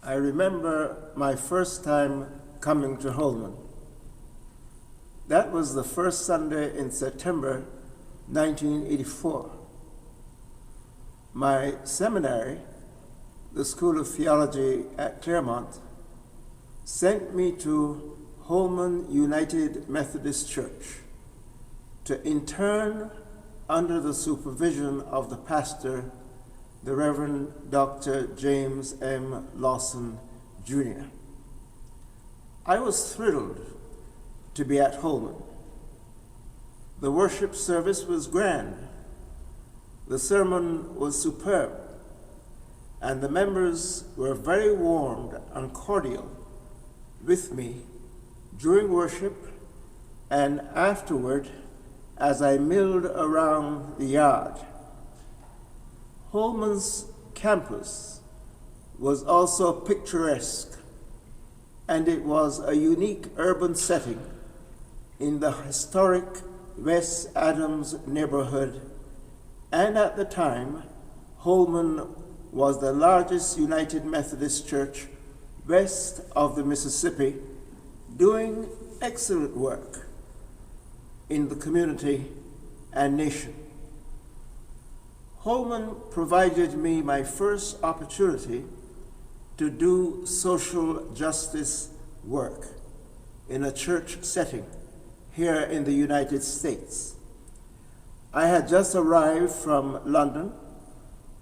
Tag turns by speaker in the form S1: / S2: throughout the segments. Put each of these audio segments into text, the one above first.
S1: I remember my first time coming to Holman. That was the first Sunday in September 1984. My seminary, the School of Theology at Claremont, sent me to Holman United Methodist Church to intern under the supervision of the pastor, the Reverend Dr. James M. Lawson, Jr. I was thrilled to be at Holman. The worship service was grand. The sermon was superb, and the members were very warm and cordial with me during worship and afterward as I milled around the yard. Holman's campus was also picturesque, and it was a unique urban setting in the historic West Adams neighborhood, and at the time, Holman was the largest United Methodist Church west of the Mississippi, doing excellent work in the community and nation. Holman provided me my first opportunity to do social justice work in a church setting here in the United States. I had just arrived from London,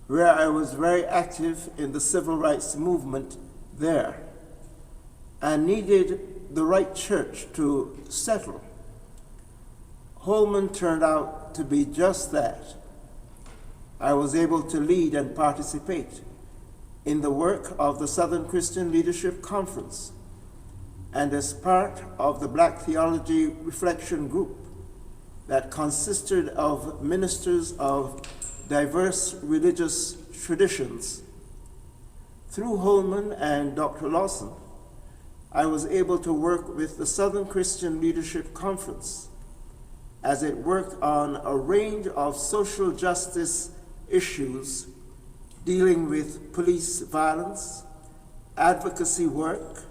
S1: where I was very active in the civil rights movement there, and needed the right church to settle. Holman turned out to be just that. I was able to lead and participate in the work of the Southern Christian Leadership Conference, and as part of the Black Theology Reflection Group that consisted of ministers of diverse religious traditions. Through Holman and Dr. Lawson, I was able to work with the Southern Christian Leadership Conference as it worked on a range of social justice issues dealing with police violence, advocacy work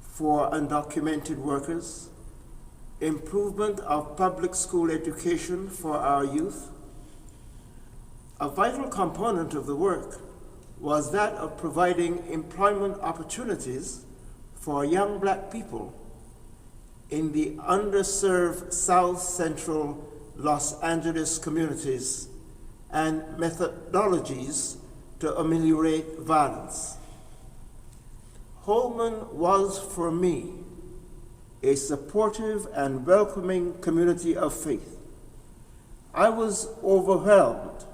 S1: for undocumented workers, improvement of public school education for our youth. A vital component of the work was that of providing employment opportunities for young Black people in the underserved South Central Los Angeles communities and methodologies to ameliorate violence. Holman was, for me, a supportive and welcoming community of faith. I was overwhelmed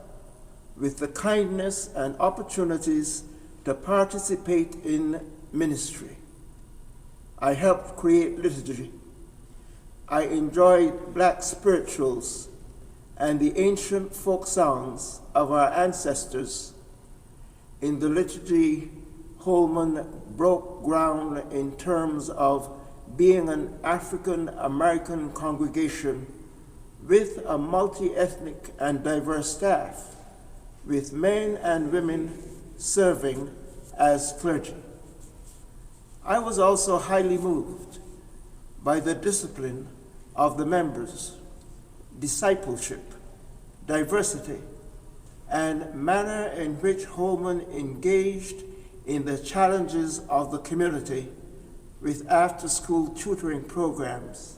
S1: with the kindness and opportunities to participate in ministry. I helped create liturgy. I enjoyed Black spirituals and the ancient folk songs of our ancestors. In the liturgy, Holman broke ground in terms of being an African-American congregation with a multi-ethnic and diverse staff, with men and women serving as clergy. I was also highly moved by the discipline of the members, discipleship, diversity, and manner in which Holman engaged in the challenges of the community with after-school tutoring programs,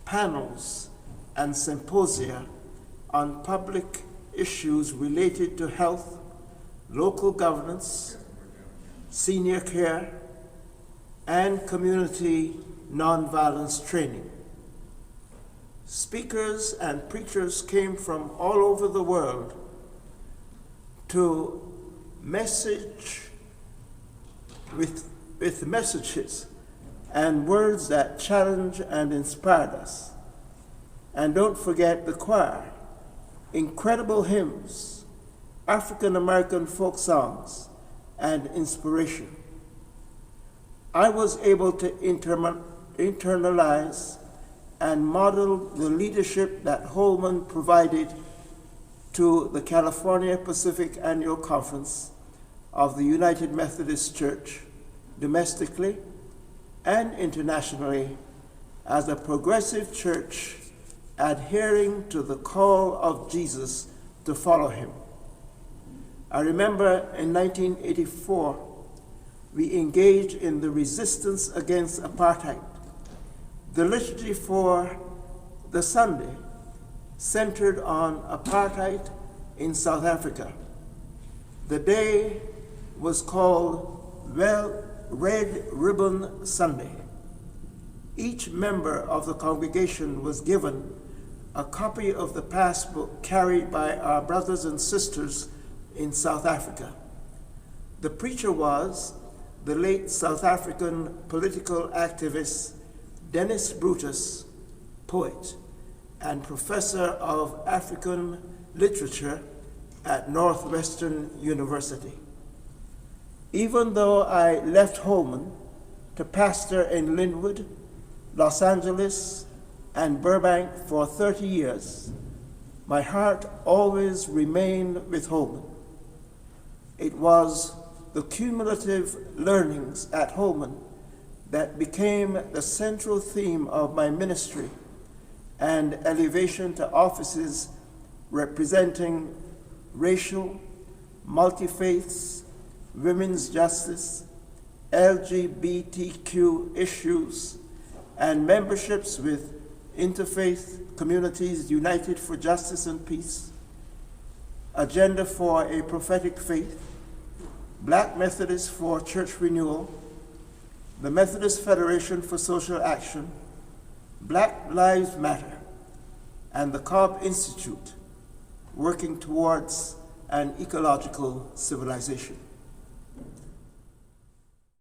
S1: panels, and symposia on public issues related to health, local governance, senior care, and community nonviolence training. Speakers and preachers came from all over the world to message with messages and words that challenge and inspired us. And don't forget the choir, incredible hymns, African American folk songs, and inspiration. I was able to internalize and model the leadership that Holman provided to the California Pacific Annual Conference of the United Methodist Church, domestically and internationally, as a progressive church adhering to the call of Jesus to follow him. I remember in 1984, we engaged in the resistance against apartheid. The liturgy for the Sunday centered on apartheid in South Africa. The day was called Red Ribbon Sunday. Each member of the congregation was given a copy of the passbook carried by our brothers and sisters in South Africa. The preacher was the late South African political activist Dennis Brutus, poet and professor of African literature at Northwestern University. Even though I left Holman to pastor in Linwood, Los Angeles, and Burbank for 30 years, my heart always remained with Holman. It was the cumulative learnings at Holman that became the central theme of my ministry and elevation to offices representing racial, multi-faiths, women's justice, LGBTQ issues, and memberships with interfaith communities united for justice and peace, Agenda for a Prophetic Faith, Black Methodists for Church Renewal, the Methodist Federation for Social Action, Black Lives Matter, and the Cobb Institute, working towards an ecological civilization.